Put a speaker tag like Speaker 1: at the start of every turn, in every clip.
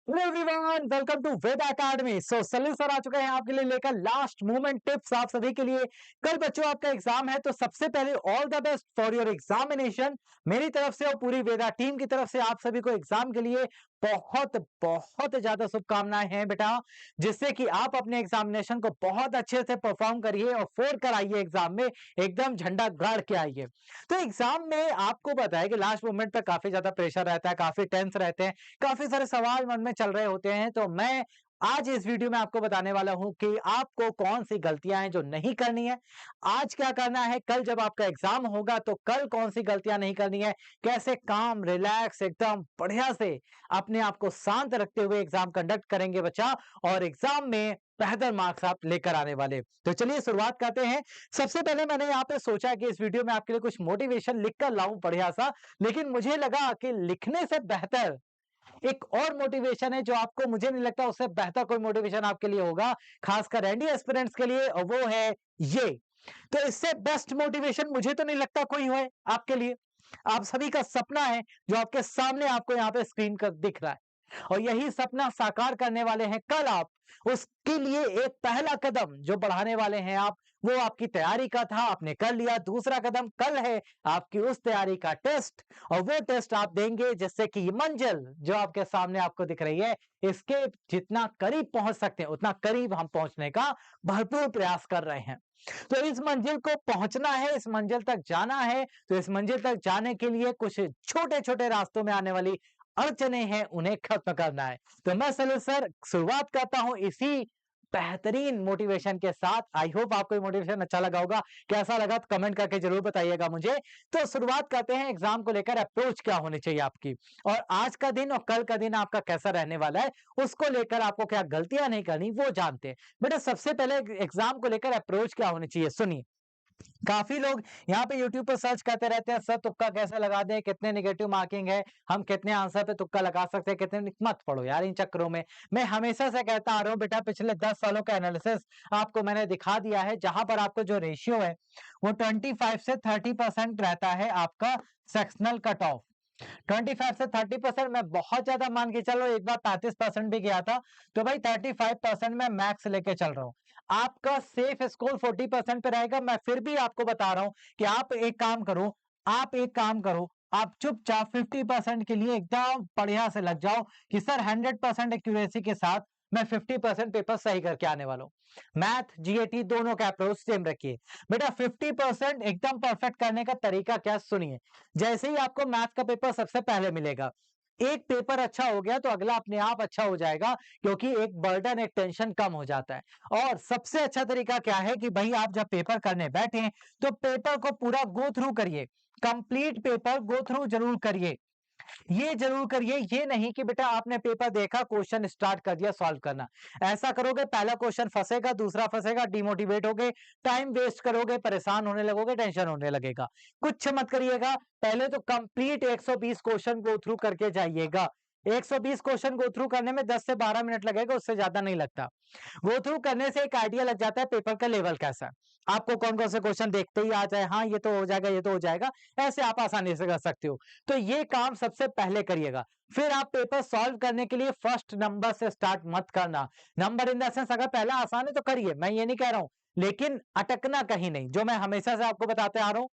Speaker 1: Hello everyone, welcome to Veda academy. Salil sir आ चुके हैं आपके लिए लेकर लास्ट मोमेंट टिप्स आप सभी के लिए। कल बच्चों आपका एग्जाम है, तो सबसे पहले all the best for your examination मेरी तरफ से और पूरी वेदा टीम की तरफ से आप सभी को एग्जाम के लिए बहुत बहुत ज्यादा शुभकामनाएं हैं बेटा, जिससे कि आप अपने एग्जामिनेशन को बहुत अच्छे से परफॉर्म करिए और फोड़ कर आइए एग्जाम में, एकदम झंडा गाड़ के आइए। तो एग्जाम में आपको पता है कि लास्ट मोमेंट पर काफी ज्यादा प्रेशर रहता है, काफी टेंस रहते हैं, काफी सारे सवाल मन में चल रहे होते हैं। तो मैं आज इस वीडियो में आपको बताने वाला हूं कि आपको कौन सी गलतियां हैं जो नहीं करनी है, आज क्या करना है, कल जब आपका एग्जाम होगा तो कल कौन सी गलतियां नहीं करनी है, कैसे काम रिलैक्स एकदम बढ़िया से अपने आप को शांत रखते हुए एग्जाम कंडक्ट करेंगे बच्चा, और एग्जाम में बेहतर मार्क्स आप लेकर आने वाले। तो चलिए शुरुआत करते हैं। सबसे पहले मैंने यहाँ पे सोचा कि इस वीडियो में आपके लिए कुछ मोटिवेशन लिख कर लाऊं बढ़िया सा, लेकिन मुझे लगा कि लिखने से बेहतर एक और मोटिवेशन है जो आपको, मुझे नहीं लगता उससे बेहतर कोई मोटिवेशन आपके लिए होगा, खासकर एनडीए एस्पिरेंट्स के लिए, और वो है ये। तो इससे बेस्ट मोटिवेशन मुझे तो नहीं लगता कोई हो आपके लिए। आप सभी का सपना है जो आपके सामने आपको यहाँ पे स्क्रीन पर दिख रहा है, और यही सपना साकार करने वाले हैं कल आप। उसके लिए एक पहला कदम जो बढ़ाने वाले हैं आप, वो आपकी तैयारी का था, आपने कर लिया। दूसरा कदम कल है आपकी उस तैयारी का टेस्ट, और वो टेस्ट आप देंगे जिससे कि ये मंजिल जो आपके सामने आपको दिख रही है, इसके जितना करीब पहुंच सकते हैं उतना करीब हम पहुंचने का भरपूर प्रयास कर रहे हैं। तो इस मंजिल को पहुंचना है, इस मंजिल तक जाना है, तो इस मंजिल तक जाने के लिए कुछ छोटे छोटे रास्तों में आने वाली अड़चने हैं, उन्हें खत्म करना है। तो मैं सलील सर शुरुआत करता हूं इसी बेहतरीन मोटिवेशन के साथ। आई होप आपको मोटिवेशन अच्छा लगा होगा, कैसा लगा तो कमेंट करके जरूर बताइएगा मुझे। तो शुरुआत करते हैं, एग्जाम को लेकर अप्रोच क्या होनी चाहिए आपकी, और आज का दिन और कल का दिन आपका कैसा रहने वाला है, उसको लेकर आपको क्या गलतियां नहीं करनी वो जानते हैं। बेटा सबसे पहले एग्जाम को लेकर अप्रोच क्या होनी चाहिए, सुनिए। काफी लोग यहाँ पे YouTube पर सर्च करते रहते हैं, सर तुक्का कैसे लगा दें, कितने नेगेटिव मार्किंग है, हम कितने आंसर पे तुक्का लगा सकते हैं, कितने। मत पढ़ो यार इन चक्करों में। मैं हमेशा से कहता आ रहा हूँ बेटा, पिछले 10 सालों का एनालिसिस आपको मैंने दिखा दिया है, जहां पर आपको जो रेशियो है वो 25 से 30% रहता है आपका सेक्शनल कट ऑफ। 25 से 30% मैं बहुत ज्यादा मान के चल रहा हूँ, एक बार 35% भी गया था, तो भाई 35% में मैक्स लेके चल रहा हूँ। आपका सेफ स्कोर 40% पे रहेगा। मैं फिर भी आपको बता रहा हूं कि आप एक काम करो, आप चुपचाप 50% के लिए एकदम बढ़िया से लग जाओ कि सर 100% एक्यूरेसी के साथ मैं 50% पेपर सही करके आने वाला हूं। मैथ जीएटी दोनों का अप्रोच सेम रखिए बेटा। 50% एकदम परफेक्ट करने का तरीका क्या, सुनिए। जैसे ही आपको मैथ का पेपर सबसे पहले मिलेगा, एक पेपर अच्छा हो गया तो अगला अपने आप अच्छा हो जाएगा, क्योंकि एक बर्डन, एक टेंशन कम हो जाता है। और सबसे अच्छा तरीका क्या है कि भाई आप जब पेपर करने बैठे तो पेपर को पूरा गो थ्रू करिए, कंप्लीट पेपर गो थ्रू जरूर करिए। ये जरूर करिए, ये नहीं कि बेटा आपने पेपर देखा, क्वेश्चन स्टार्ट कर दिया सॉल्व करना। ऐसा करोगे पहला क्वेश्चन फंसेगा, दूसरा फंसेगा, डिमोटिवेट होगे, टाइम वेस्ट करोगे, परेशान होने लगोगे, टेंशन होने लगेगा। कुछ मत करिएगा, पहले तो कंप्लीट 120 क्वेश्चन गो थ्रू करके जाइएगा। 120 क्वेश्चन गो थ्रू करने में 10 से 12 मिनट लगेगा, उससे ज्यादा नहीं लगता। गो थ्रू करने से एक आइडिया लग जाता है पेपर का लेवल कैसा है, आपको कौन कौन से क्वेश्चन देखते ही आ जाए, हाँ ये तो हो जाएगा, ये तो हो जाएगा, ऐसे आप आसानी से कर सकते हो। तो ये काम सबसे पहले करिएगा। फिर आप पेपर सॉल्व करने के लिए फर्स्ट नंबर से स्टार्ट मत करना। नंबर इन द सेंस, अगर पहला आसान है तो करिए, मैं ये नहीं कह रहा हूं, लेकिन अटकना कहीं नहीं। जो मैं हमेशा से आपको बताते आ रहा हूं,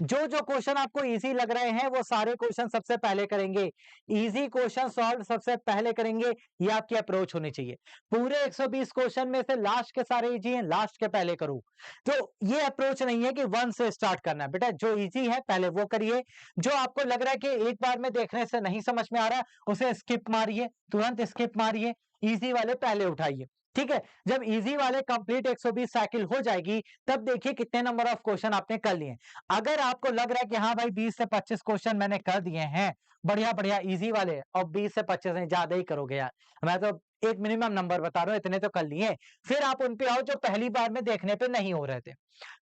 Speaker 1: जो जो क्वेश्चन आपको इजी लग रहे हैं वो सारे क्वेश्चन सबसे पहले करेंगे, इजी क्वेश्चन सॉल्व सबसे पहले करेंगे। ये आपकी अप्रोच होनी चाहिए। पूरे 120 क्वेश्चन में से लास्ट के सारे इजी हैं, लास्ट के पहले करूं। तो ये अप्रोच नहीं है कि वन से स्टार्ट करना है बेटा, जो इजी है पहले वो करिए। जो आपको लग रहा है कि एक बार में देखने से नहीं समझ में आ रहा, उसे स्किप मारिए, तुरंत स्किप मारिए, इजी वाले पहले उठाइए। ठीक है, जब इजी वाले कंप्लीट 120 साइकिल हो जाएगी, तब देखिए कितने नंबर ऑफ क्वेश्चन आपने कर लिए। अगर आपको लग रहा है कि हाँ भाई 20 से 25 क्वेश्चन मैंने कर दिए हैं, बढ़िया बढ़िया इजी वाले, और 20 से 25 नहीं, ज्यादा ही करोगे यार, मैं तो एक मिनिमम नंबर बता रहा हूं, इतने तो कर लिए। फिर आप उन पे आओ जो पहली बार में देखने पे नहीं हो रहे थे,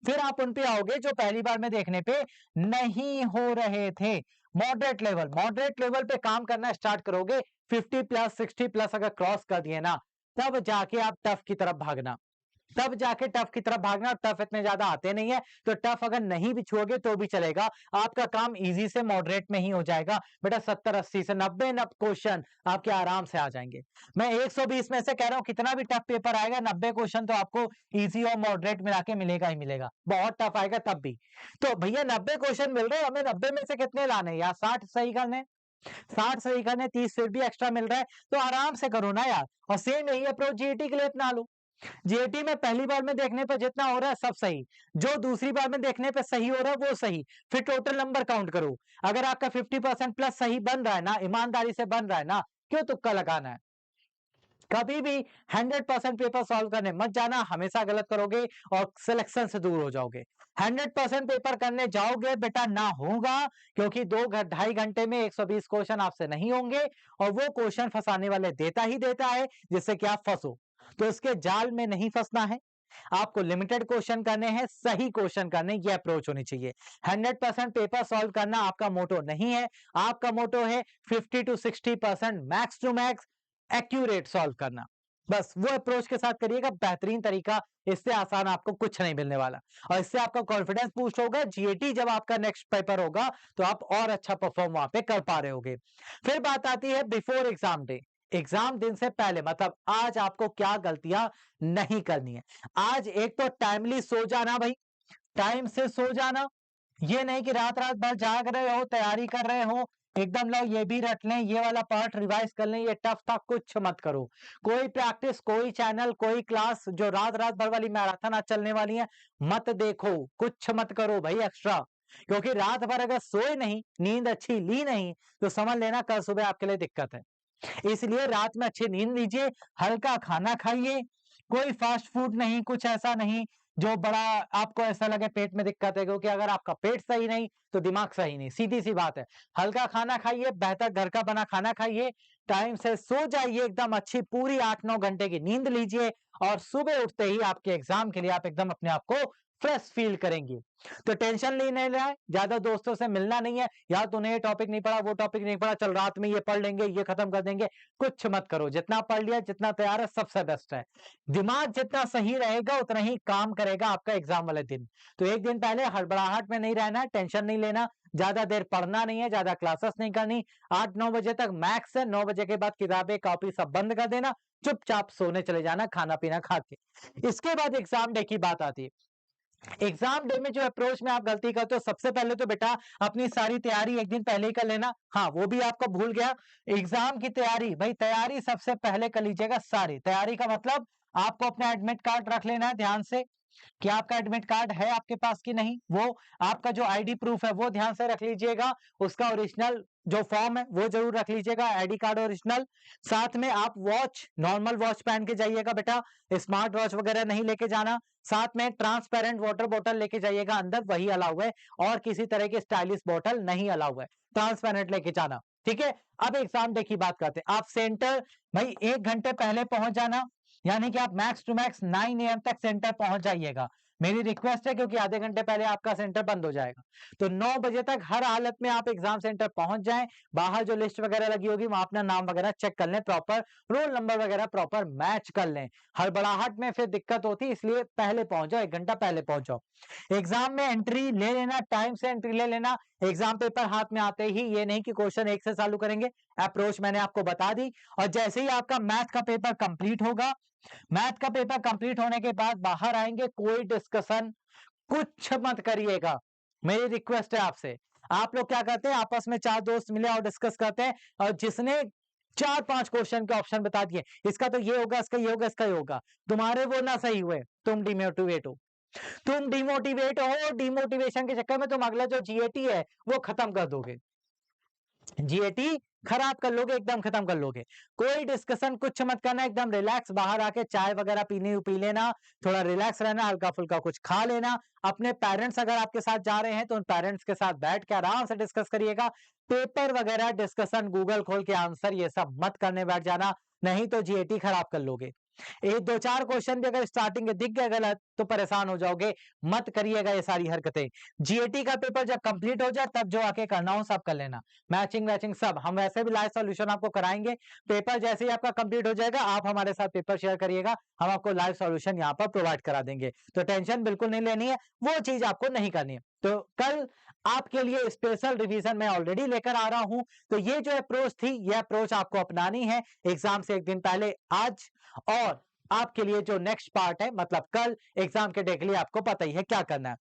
Speaker 1: फिर आप उन पे आओगे जो पहली बार में देखने पे नहीं हो रहे थे। मॉडरेट लेवल पे काम करना स्टार्ट करोगे। 50 प्लस 60 प्लस अगर क्रॉस कर दिए ना, तब जाके आप टफ की तरफ भागना। तब जाके टफ की तरफ भागना। टफ इतने ज्यादा आते नहीं है, तो टफ अगर नहीं भी छुओगे तो भी चलेगा, आपका काम इजी से मॉडरेट में ही हो जाएगा बेटा। 70-80 से 90 क्वेश्चन आपके आराम से आ जाएंगे। मैं 120 में से कह रहा हूं कितना भी टफ पेपर आएगा, 90 क्वेश्चन तो आपको इजी और मॉडरेट मिला के मिलेगा ही मिलेगा। बहुत टफ आएगा तब भी। तो भैया 90 क्वेश्चन मिल रहे हैं, हमें 90 में से कितने लाने हैं यार? 60 सही करने, 60 सही करने, 30 फिर भी एक्स्ट्रा मिल रहा है, तो आराम से करो ना यार। और सेम यही अप्रोच जीएटी के लिए अपना लो। जीएटी में पहली बार में देखने पर जितना हो रहा है सब सही, जो दूसरी बार में देखने पर सही हो रहा है वो सही, फिर टोटल नंबर काउंट करो। अगर आपका 50% प्लस सही बन रहा है ना, ईमानदारी से बन रहा है ना, क्यों तुक्का लगाना है? कभी भी 100% पेपर सॉल्व करने मत जाना, हमेशा गलत करोगे और सिलेक्शन से दूर हो जाओगे। 100% पेपर करने जाओगे बेटा ना होगा, क्योंकि 2-2.5 घंटे में 120 क्वेश्चन आपसे नहीं होंगे, और वो क्वेश्चन फंसाने वाले देता ही देता है जिससे कि आप फंसो। तो इसके जाल में नहीं फंसना है, आपको लिमिटेड क्वेश्चन करने हैं, सही क्वेश्चन करने, ये अप्रोच होनी चाहिए। 100% पेपर सॉल्व करना आपका मोटो नहीं है, आपका मोटो है 50 to 60% max to max accurate solve करना। बस वो अप्रोच के साथ करिएगा, बेहतरीन तरीका। इससे आसान आपको कुछ नहीं मिलने वाला, और इससे आपका कॉन्फिडेंस बूस्ट होगा। जीएटी जब आपका नेक्स्ट पेपर होगा तो आप और अच्छा परफॉर्म वहां पे कर पा रहे होगे। फिर बात आती है बिफोर एग्जाम डे, एग्जाम दिन से पहले, मतलब आज आपको क्या गलतियां नहीं करनी है। आज एक तो टाइमली सो जाना भाई, टाइम से सो जाना। ये नहीं कि रात रात भर जाग रहे हो, तैयारी कर रहे हो, एकदम लो ये भी रट लें, ये वाला पार्ट रिवाइज कर लें, ये टफ था, कुछ मत करो। कोई प्रैक्टिस, कोई चैनल, कोई क्लास जो रात रात भर वाली मैराथन आज चलने वाली है, मत देखो, कुछ मत करो भाई एक्स्ट्रा। क्योंकि रात भर अगर सोए नहीं, नींद अच्छी ली नहीं, तो समझ लेना कल सुबह आपके लिए दिक्कत है। इसलिए रात में अच्छी नींद लीजिए, हल्का खाना खाइए, कोई फास्ट फूड नहीं, कुछ ऐसा नहीं जो बड़ा आपको ऐसा लगे पेट में दिक्कत है, क्योंकि अगर आपका पेट सही नहीं तो दिमाग सही नहीं, सीधी सी बात है। हल्का खाना खाइए, बेहतर घर का बना खाना खाइए, टाइम से सो जाइए, एकदम अच्छी पूरी 8-9 घंटे की नींद लीजिए, और सुबह उठते ही आपके एग्जाम के लिए आप एकदम अपने आप को फ्रेश फील करेंगे। तो टेंशन नहीं लेना है, ज्यादा दोस्तों से मिलना नहीं है, यार तूने ये टॉपिक नहीं पढ़ा, वो टॉपिक नहीं पढ़ा, चल रात में ये पढ़ लेंगे, ये खत्म कर देंगे, कुछ मत करो। जितना पढ़ लिया, जितना तैयार है, सबसे बेस्ट है। दिमाग जितना सही रहेगा उतना ही काम करेगा आपका एग्जाम वाले दिन। तो एक दिन पहले हड़बड़ाहट में नहीं रहना, टेंशन नहीं लेना, ज्यादा देर पढ़ना नहीं है, ज्यादा क्लासेस नहीं करनी। 8-9 बजे तक मैक्स है, 9 बजे के बाद किताबें कॉपी सब बंद कर देना, चुपचाप सोने चले जाना खाना पीना खा के। इसके बाद एग्जाम डे की बात आती है। एग्जाम डे में जो अप्रोच में आप गलती करते हो, सबसे पहले तो बेटा अपनी सारी तैयारी एक दिन पहले ही कर लेना। हाँ, वो भी आपको भूल गया, एग्जाम की तैयारी भाई, तैयारी सबसे पहले कर लीजिएगा। सारी तैयारी का मतलब आपको अपना एडमिट कार्ड रख लेना है ध्यान से, कि आपका एडमिट कार्ड है आपके पास कि नहीं। वो आपका जो आईडी प्रूफ है वो ध्यान से रख लीजिएगा, उसका ओरिजिनल जो फॉर्म है वो जरूर रख लीजिएगा, आईडी कार्ड ओरिजिनल। साथ में आप वॉच, नॉर्मल वॉच पहन के जाइएगा बेटा, स्मार्ट वॉच वगैरह नहीं लेके जाना। साथ में ट्रांसपेरेंट वाटर बोतल लेके जाइएगा, अंदर वही अलाउ है, और किसी तरह की स्टाइलिश बोतल नहीं अलाउ है, ट्रांसपेरेंट लेके जाना, ठीक है। अब एग्जाम डे की बात करते हैं। आप सेंटर भाई 1 घंटे पहले पहुंच जाना, यानी कि आप मैक्स टू मैक्स 9 AM तक सेंटर पहुंच जाइएगा। मेरी रिक्वेस्ट है, क्योंकि आधे घंटे पहले आपका सेंटर बंद हो जाएगा। तो 9 बजे तक हर हालत में आप एग्जाम सेंटर पहुंच जाएं। बाहर जो लिस्ट वगैरह लगी होगी वहां अपना नाम वगैरह चेक कर लें, प्रॉपर रोल नंबर वगैरह प्रॉपर मैच कर लें। हड़बड़ाहट में फिर दिक्कत होती है, इसलिए पहले पहुंच जाओ, 1 घंटा पहले पहुंच जाओ। एग्जाम में एंट्री ले लेना, टाइम से एंट्री ले लेना। एग्जाम पेपर हाथ में आते ही ये नहीं कि क्वेश्चन 1 से चालू करेंगे, अप्रोच मैंने आपको बता दी। और जैसे ही आपका मैथ का पेपर कंप्लीट होगा, मैथ का पेपर कंप्लीट होने के बाद बाहर आएंगे, कोई डिस्कशन कुछ मत करिएगा, मेरी रिक्वेस्ट है आपसे। आप लोग क्या करते हैं, आपस में 4 दोस्त मिले और डिस्कस करते हैं, और जिसने 4-5 क्वेश्चन के ऑप्शन बता दिए, इसका तो ये होगा, इसका ये होगा, इसका ये होगा, तुम्हारे वो ना सही हुए, तुम डिमोटिवेट हो। तुम डिमोटिवेट हो, डिमोटिवेशन के चक्कर में तुम अगला जो जीएटी है वो खत्म कर दोगे, जीएटी खराब कर लोगे, एकदम खत्म कर लोगे। कोई डिस्कशन कुछ मत करना, एकदम रिलैक्स, बाहर आके चाय वगैरह पीनी पी लेना, थोड़ा रिलैक्स रहना, हल्का फुल्का कुछ खा लेना। अपने पेरेंट्स अगर आपके साथ जा रहे हैं तो उन पेरेंट्स के साथ बैठ के आराम से डिस्कस करिएगा। पेपर वगैरह डिस्कशन, गूगल खोल के आंसर, ये सब मत करने बैठ जाना, नहीं तो जीएटी खराब कर लोगे। ये 2-4 क्वेश्चन भी अगर स्टार्टिंग के दिख गए गलत तो परेशान हो जाओगे, मत करिएगा ये सारी हरकतें। जीएटी का पेपर जब कंप्लीट हो जाए तब जो आके करना हो सब कर लेना, मैचिंग वैचिंग सब। हम वैसे भी लाइव सॉल्यूशन आपको कराएंगे, पेपर जैसे ही आपका कंप्लीट हो जाएगा आप हमारे साथ पेपर शेयर करिएगा, हम आपको लाइव सॉल्यूशन यहाँ पर प्रोवाइड करा देंगे। तो टेंशन बिल्कुल नहीं लेनी है, वो चीज आपको नहीं करनी है। तो कल आपके लिए स्पेशल रिवीजन मैं ऑलरेडी लेकर आ रहा हूं, तो ये जो अप्रोच थी ये अप्रोच आपको अपनानी है एग्जाम से एक दिन पहले आज, और आपके लिए जो नेक्स्ट पार्ट है मतलब कल एग्जाम के डे के लिए आपको पता ही है क्या करना है।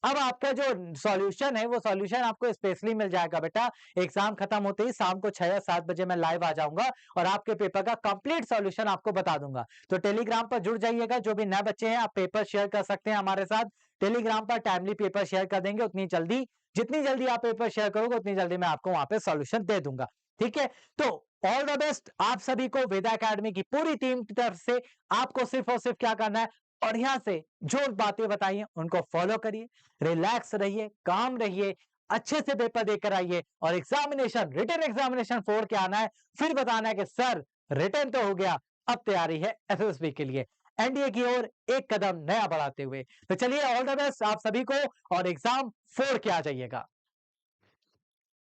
Speaker 1: अब आपका जो सॉल्यूशन है वो सॉल्यूशन आपको स्पेशली मिल जाएगा बेटा, एग्जाम खत्म होते ही शाम को 6 या 7 बजे मैं लाइव आ जाऊंगा और आपके पेपर का कंप्लीट सॉल्यूशन आपको बता दूंगा। तो टेलीग्राम पर जुड़ जाइएगा, जो भी नए बच्चे हैं आप पेपर शेयर कर सकते हैं हमारे साथ, टेलीग्राम पर टाइमली पेपर शेयर कर देंगे, उतनी जल्दी जितनी जल्दी आप पेपर शेयर करोगे उतनी जल्दी मैं आपको वहां पे सॉल्यूशन दे दूंगा। ठीक है, तो ऑल द बेस्ट आप सभी को, वेदा एकेडमी की पूरी टीम की तरफ से। आपको सिर्फ और सिर्फ क्या करना है, बढ़िया से जो बातें बताई हैं उनको फॉलो करिए, रिलैक्स रहिए, काम रहिए, अच्छे से पेपर देकर आइए और एग्जामिनेशन, रिटन एग्जामिनेशन 4 के आना है, फिर बताना है कि सर रिटन तो हो गया, अब तैयारी है एसएसबी के लिए, एनडीए की ओर एक कदम नया बढ़ाते हुए। तो चलिए ऑल द बेस्ट आप सभी को, और एग्जाम 4 के आ जाइएगा।